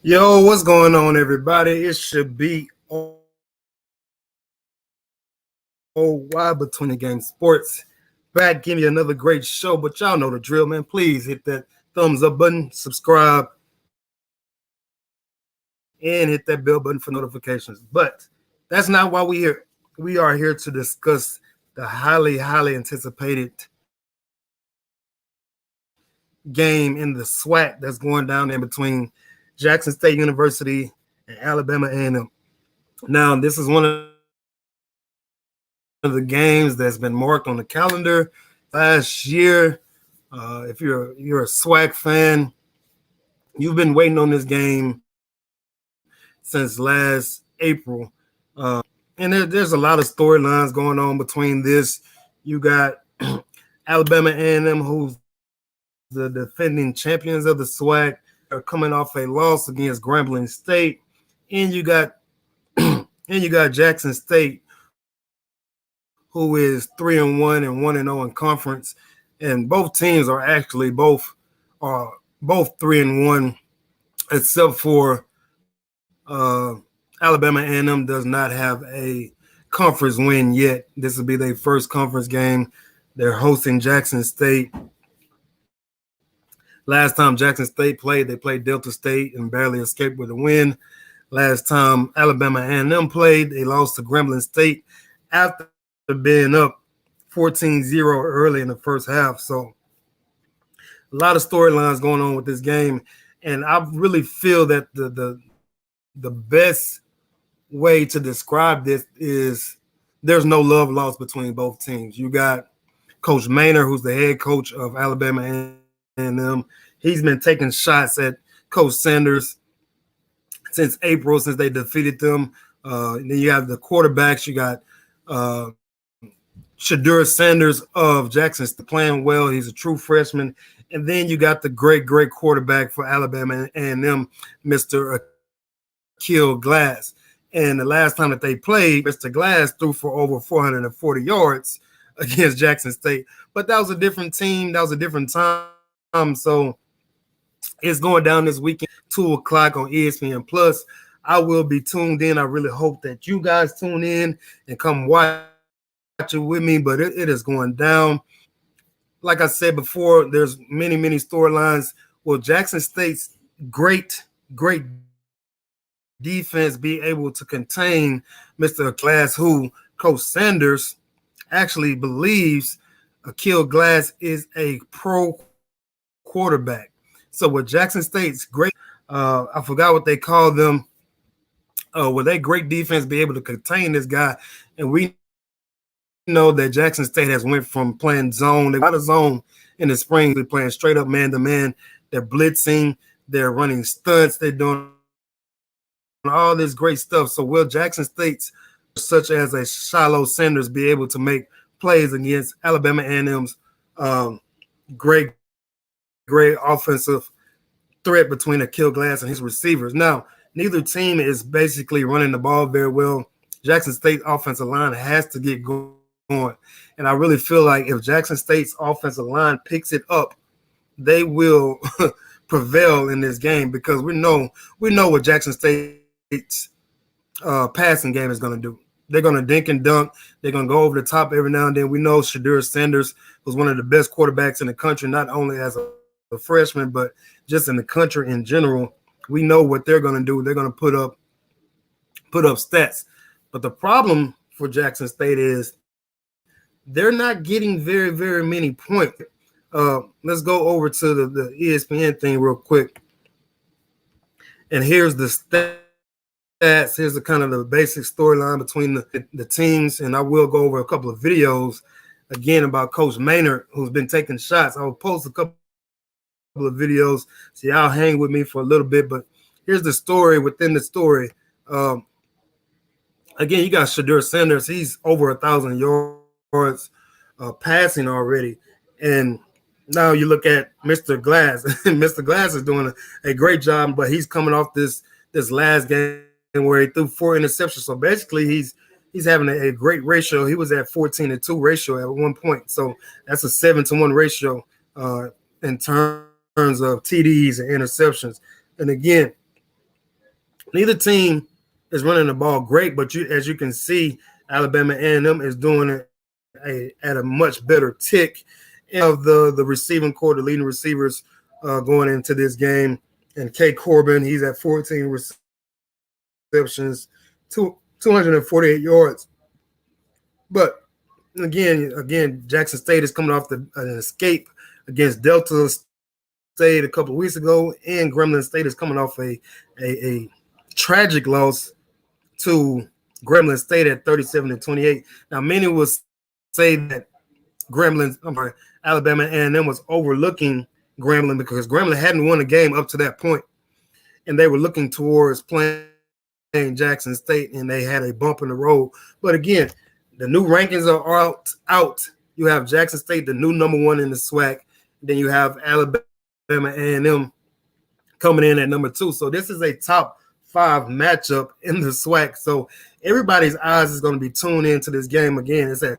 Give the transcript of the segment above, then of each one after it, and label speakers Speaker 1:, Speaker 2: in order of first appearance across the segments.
Speaker 1: Yo, what's going on, everybody? It should be OY Between the Game Sports. Back, give you another great show, but y'all know the drill, man. Please hit that thumbs up button, subscribe, and hit that bell button for notifications. But that's not why we're here. We are here to discuss the highly anticipated game in the SWAC that's going down in between Jackson State University and Alabama A&M. Now, this is one of the games that's been marked on the calendar last year. If you're a SWAC fan, you've been waiting on this game since last April. And there's a lot of storylines going on between this. You got Alabama A&M, who's the defending champions of the SWAC, are coming off a loss against Grambling State, and you got Jackson State, who is 3-1 and 1-0 in conference, and both teams are actually both 3-1, except for Alabama A&M does not have a conference win yet. This will be their first conference game. They're hosting Jackson State. Last time Jackson State played, they played Delta State and barely escaped with a win. Last time Alabama A&M played, they lost to Grambling State after being up 14-0 early in the first half. So a lot of storylines going on with this game. And I really feel that the best way to describe this is there's no love lost between both teams. You got Coach Maynard, who's the head coach of Alabama A&M. He's been taking shots at Coach Sanders since April, since they defeated them. Then you have the quarterbacks. You got Shadur Sanders of Jackson playing well. He's a true freshman. And then you got the great quarterback for Alabama A&M, Mr. Akil Glass. And the last time that they played, Mr. Glass threw for over 440 yards against Jackson State. But that was a different team. That was a different time. So it's going down this weekend, 2 o'clock on ESPN Plus. I will be tuned in. I really hope that you guys tune in and come watch it with me, but it is going down. Like I said before, there's many storylines. Will Jackson State's great defense be able to contain Mr. Glass, who Coach Sanders actually believes Akil Glass is a pro quarterback? So with Jackson State's great, I forgot what they call them, will their great defense be able to contain this guy? And we know that Jackson State has went from playing zone, they got a zone in the spring, they're playing straight up man-to-man, they're blitzing, they're running stunts, they're doing all this great stuff. So will Jackson State's, such as a Shiloh Sanders, be able to make plays against Alabama A&M's great offensive threat between Akil Glass and his receivers? Now, neither team is basically running the ball very well. Jackson State offensive line has to get going. And I really feel like if Jackson State's offensive line picks it up, they will prevail in this game, because we know what Jackson State's passing game is going to do. They're going to dink and dunk. They're going to go over the top every now and then. We know Shadur Sanders was one of the best quarterbacks in the country, not only as a freshman, but just in the country in general. We know what they're going to do. They're going to put up stats. But the problem for Jackson State is they're not getting very many points. Let's go over to the ESPN thing real quick. And here's the stats. Here's the kind of the basic storyline between the teams. And I will go over a couple of videos again about Coach Maynard, who's been taking shots. I will post a couple of videos, so y'all hang with me for a little bit. But here's the story within the story. Again, you got Shadur Sanders. He's over 1,000 yards passing already. And now you look at Mr. Glass. Mr. Glass is doing a great job, but he's coming off this last game where he threw 4 interceptions. So basically, he's having a great ratio. He was at 14-2 ratio at one point. So that's a 7-to-1 ratio in terms of TDs and interceptions. And again, Neither team is running the ball great, but as you can see, Alabama A&M is doing it at a much better tick of the receiving core, the leading receivers going into this game. And K. Corbin, he's at 14 receptions, 248 yards. But again, Jackson State is coming off an escape against Delta State a couple of weeks ago, and Gremlin State is coming off a tragic loss to Gremlin State at 37-28. Now, many will say that Alabama A&M was overlooking Gremlin because Gremlin hadn't won a game up to that point, and they were looking towards playing Jackson State, and they had a bump in the road. But again, the new rankings are out. You have Jackson State, the new number 1 in the SWAC. Then you have Alabama A&M coming in at number 2. So this is a top 5 matchup in the SWAC. So everybody's eyes is going to be tuned into this game. Again, it's at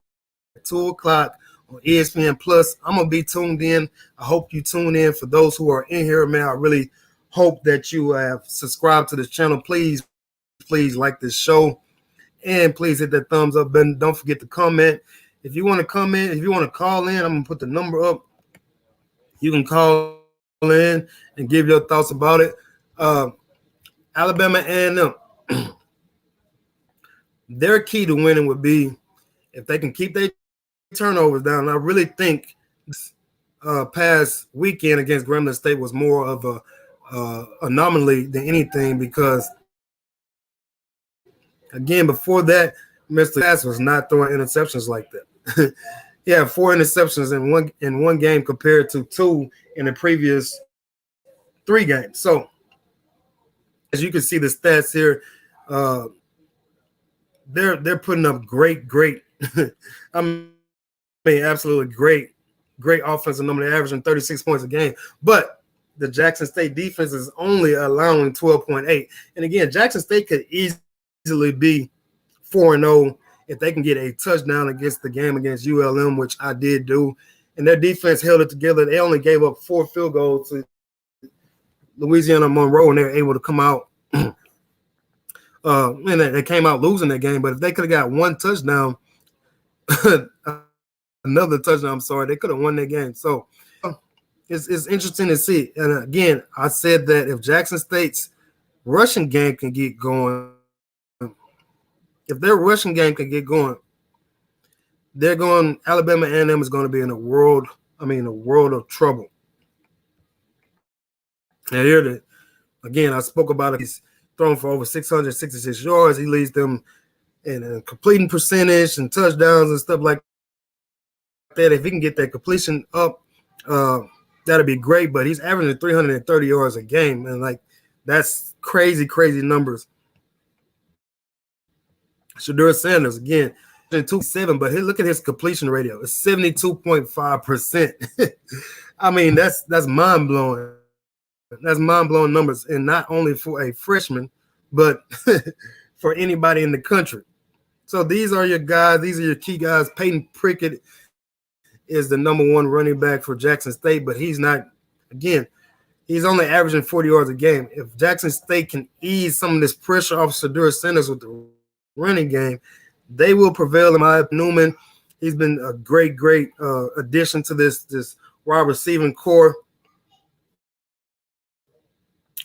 Speaker 1: 2 o'clock on ESPN Plus. I'm going to be tuned in. I hope you tune in. For those who are in here, man, I really hope that you have subscribed to this channel. Please like this show. And please hit that thumbs up button. Don't forget to comment. If you want to comment, if you want to call in, I'm going to put the number up. You can call in and give your thoughts about it. Alabama A&M, their key to winning would be if they can keep their turnovers down. And I really think this past weekend against Gremlin State was more of a anomaly than anything because, again, before that, Mr. Cass was not throwing interceptions like that. He had 4 interceptions in one game compared to 2 in the previous 3 games. So, as you can see the stats here, they're putting up great. I mean, absolutely great offensive number. They're averaging 36 points a game. But the Jackson State defense is only allowing 12.8. And again, Jackson State could easily be 4-0 if they can get a touchdown against the game against ULM, which I did do. And their defense held it together. They only gave up 4 field goals to Louisiana Monroe, and they were able to come out. And they came out losing that game. But if they could have got 1 touchdown, another touchdown, I'm sorry, they could have won that game. So it's interesting to see. And again, I said that if Jackson State's rushing game can get going, if their rushing game can get going, Alabama A&M is going to be in a world of trouble. And here, again, I spoke about it. He's thrown for over 666 yards. He leads them in a completing percentage and touchdowns and stuff like that. If he can get that completion up, that'd be great. But he's averaging 330 yards a game, and that's crazy numbers. Shadur Sanders, again, 2.7, but look at his completion ratio. It's 72.5%. I mean, that's mind-blowing. That's mind-blowing numbers, and not only for a freshman, but for anybody in the country. So these are your guys. These are your key guys. Peyton Prickett is the number 1 running back for Jackson State, but he's not, again, he's only averaging 40 yards a game. If Jackson State can ease some of this pressure off Shadur Sanders with the running game, they will prevail. In my Newman, he's been a great addition to this wide receiving core.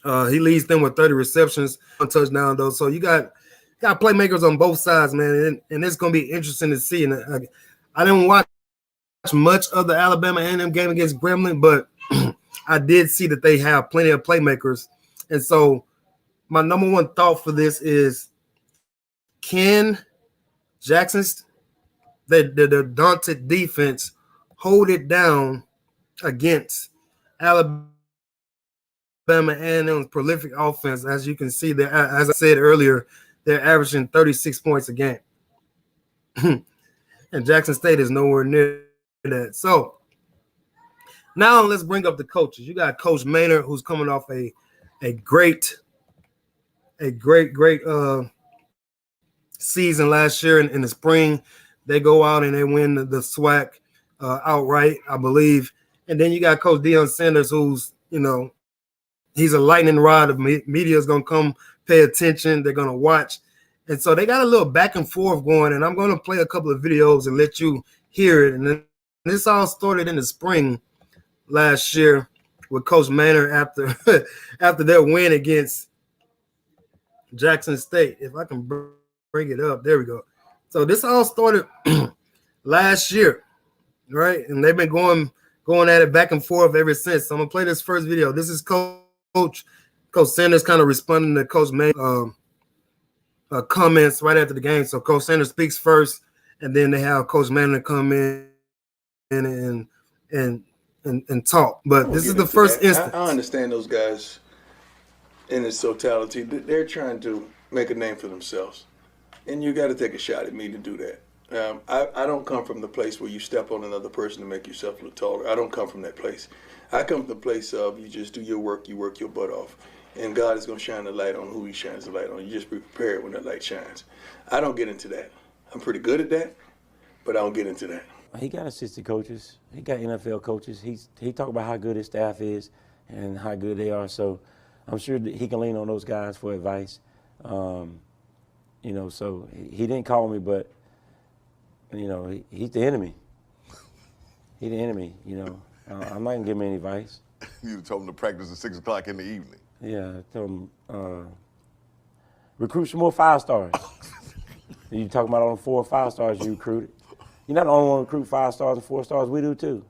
Speaker 1: He leads them with 30 receptions, 1 touchdown though. So you got playmakers on both sides, man, and it's going to be interesting to see. And I didn't watch much of the Alabama A&M game against Gremlin, but I did see that they have plenty of playmakers. And so my number 1 thought for this is, can Jackson's the daunted defense hold it down against Alabama A&M's prolific offense? As you can see, as I said earlier, they're averaging 36 points a game. And Jackson State is nowhere near that. So now let's bring up the coaches. You got Coach Maynard, who's coming off a great season last year in the spring. They go out and they win the SWAC outright, I believe. And then you got Coach Deion Sanders, who's, he's a lightning rod. Of media is going to come pay attention. They're going to watch. And so they got a little back and forth going, and I'm going to play a couple of videos and let you hear it. And then this all started in the spring last year with Coach Maynard after after their win against Jackson State. If I can bring it up, there we go. So this all started last year, right? And they've been going at it back and forth ever since. So I'm gonna play this first video. This is Coach Sanders kind of responding to Coach Maynard comments right after the game. So Coach Sanders speaks first, and then they have Coach Maynard come in and talk. But this is the first instance.
Speaker 2: I understand those guys in its totality. They're trying to make a name for themselves, and you got to take a shot at me to do that. I don't come from the place where you step on another person to make yourself look taller. I don't come from that place. I come from the place of you just do your work, you work your butt off. And God is going to shine the light on who he shines the light on. You just be prepared when that light shines. I don't get into that. I'm pretty good at that, but I don't get into that.
Speaker 3: He got assistant coaches. He got NFL coaches. He talked about how good his staff is and how good they are. So I'm sure that he can lean on those guys for advice. So he didn't call me, but, he's the enemy. He's the enemy, I'm not going to give him any advice.
Speaker 4: You told him to practice at 6 o'clock in the evening.
Speaker 3: Yeah, I told him, recruit some more 5-stars. You talking about all the 4 or 5 stars you recruited. You're not the only one to recruit 5 stars and 4 stars. We do too.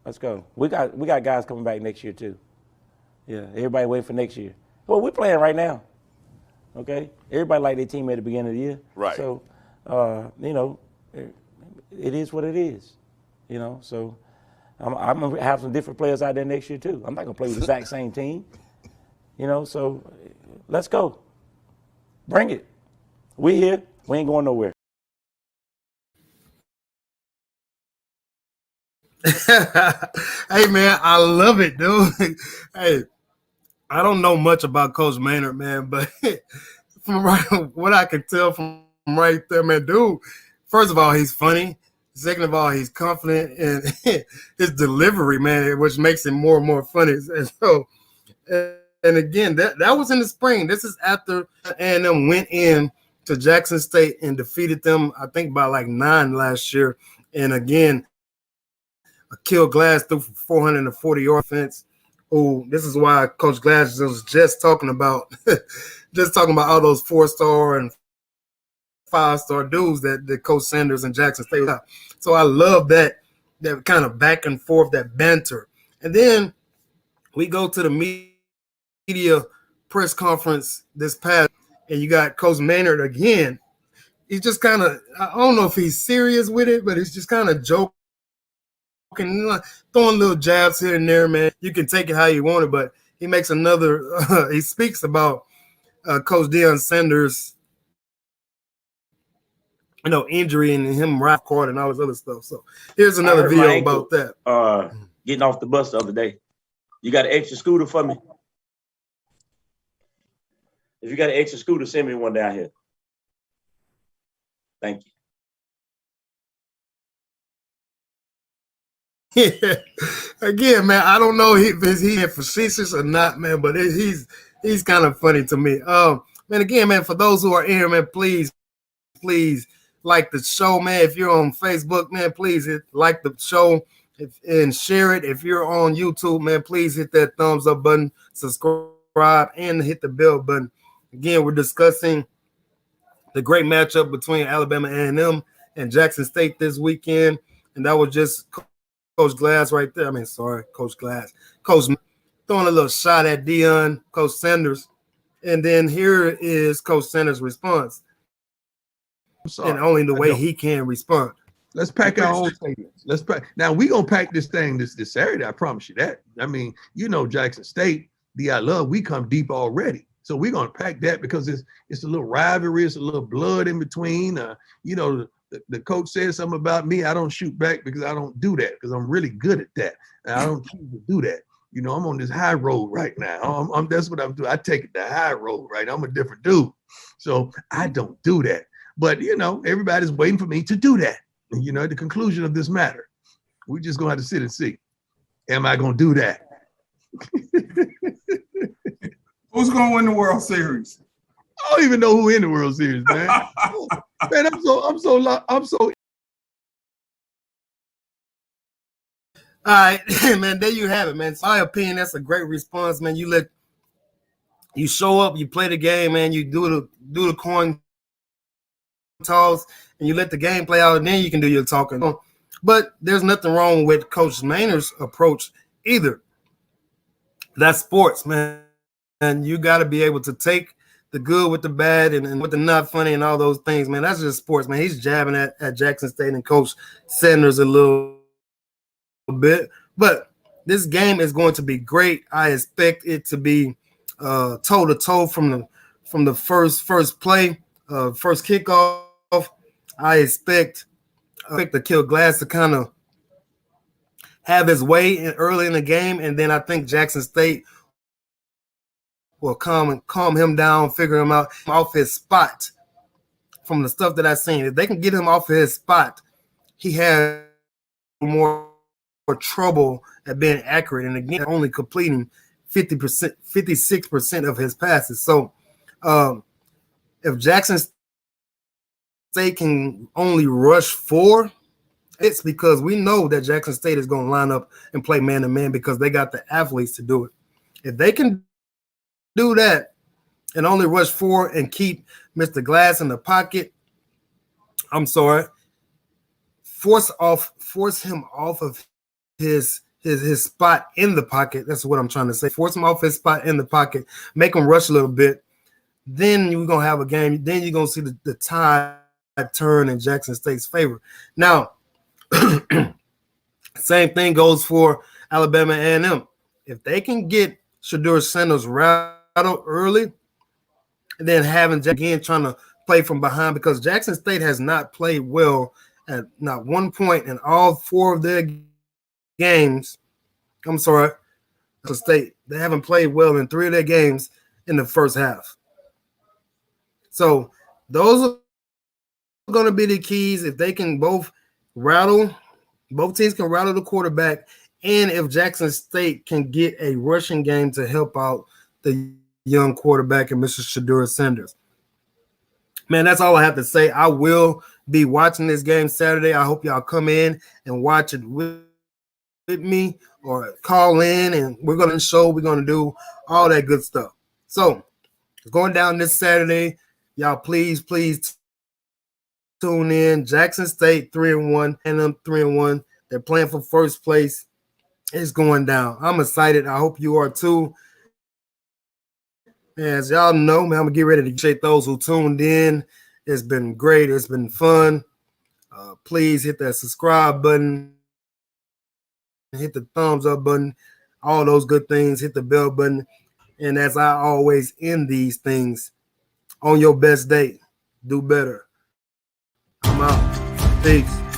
Speaker 3: Let's go. We got guys coming back next year too. Yeah, everybody waiting for next year. Well, we're playing right now. Okay? Everybody like their team at the beginning of the year.
Speaker 4: Right.
Speaker 3: So, it is what it is. So I'm going to have some different players out there next year too. I'm not going to play with the exact same team. So let's go. Bring it. We here. We ain't going nowhere.
Speaker 1: Hey, man, I love it, dude. Hey, I don't know much about Coach Maynard, man, but from what I can tell from right there, man, dude, first of all, he's funny. Second of all, he's confident in his delivery, man, which makes him more and more funny. And so, and again, that was in the spring. This is after A&M went in to Jackson State and defeated them, I think, by like 9 last year. And again, Akil Glass threw for 440-yard offense. Oh, this is why Coach Glass was just talking about all those 4-star and 5-star dudes that Coach Sanders and Jackson State got. So I love that kind of back and forth, that banter. And then we go to the media press conference this past, and you got Coach Maynard again. He's just kind of, I don't know if he's serious with it, but he's just kind of joking, throwing little jabs here and there, man. You can take it how you want it, but he makes he speaks about Coach Deion Sanders, injury and him rap court and all this other stuff. So here's another video about that.
Speaker 3: Getting off the bus the other day. You got an extra scooter for me? If you got an extra scooter, send me one down here. Thank
Speaker 1: you. Yeah. Again, man, I don't know if he's facetious or not, man, but he's kind of funny to me. Man, again, man, for those who are in here, man, please like the show, man. If you're on Facebook, man, please like the show and share it. If you're on YouTube, man, please hit that thumbs up button, subscribe, and hit the bell button. Again, we're discussing the great matchup between Alabama A&M and Jackson State this weekend, and that was just Coach Glass right there. Coach Glass. Coach throwing a little shot at Deion, Coach Sanders, and then here is Coach Sanders' response. And only the way he can respond.
Speaker 5: Let's pack our own statements. Now we're gonna pack this thing this Saturday. I promise you that. Jackson State, I love. We come deep already, so we're gonna pack that because it's a little rivalry, it's a little blood in between. The coach said something about me. I don't shoot back because I don't do that because I'm really good at that. And I don't choose to do that. I'm on this high road right now. That's what I'm doing. I take it the high road, right? I'm a different dude, so I don't do that. But, everybody's waiting for me to do that. The conclusion of this matter. We're just going to have to sit and see. Am I going to do that?
Speaker 6: Who's going to win the World Series?
Speaker 5: I don't even know who in the World Series, man. Man, I'm so.
Speaker 1: All right, man. There you have it, man. So my opinion, that's a great response, man. You show up, you play the game, man. You do the coin toss, and you let the game play out, and then you can do your talking. But there's nothing wrong with Coach Maynard's approach either. That's sports, man. And you got to be able to take the good with the bad and with the not funny and all those things, man. That's just sports, man. He's jabbing at Jackson State and Coach Sanders a little bit. But this game is going to be great. I expect it to be toe-to-toe from the first play, first kickoff. I expect the Kill Glass to kind of have his way early in the game, and then I think Jackson State will calm him down, figure him out off his spot. From the stuff that I've seen, if they can get him off of his spot, he has more trouble at being accurate, and again, only completing 50%, 56% of his passes. So, if Jackson State can only rush 4, it's because we know that Jackson State is going to line up and play man-to-man because they got the athletes to do it. If they can do that and only rush 4 and keep Mr. Glass in the pocket, I'm sorry, force him off of his spot in the pocket. That's what I'm trying to say. Force him off his spot in the pocket, make him rush a little bit. Then you're going to have a game. Then you're going to see the tide turn in Jackson State's favor. Now, same thing goes for Alabama A&M. If they can get Shedeur Sanders rattled early, and then having again trying to play from behind, because Jackson State has not played well at not one point in all 4 of their games. I'm sorry, State. They haven't played well in 3 of their games in the first half. So those are going to be the keys. If they can both teams can rattle the quarterback, and if Jackson State can get a rushing game to help out the young quarterback and Mr. Shedeur Sanders. Man, that's all I have to say. I will be watching this game Saturday. I hope y'all come in and watch it with me or call in, and we're going to do all that good stuff. So it's going down this Saturday. Y'all please tune in. Jackson State 3-1 and them 3-1. They're playing for first place. It's going down. I'm excited. I hope you are too. As y'all know, man, I'm gonna get ready to appreciate those who tuned in. It's been great. It's been fun. Please hit that subscribe button, hit the thumbs up button, all those good things. Hit the bell button. And as I always end these things, on your best day, do better. I'm out. Peace.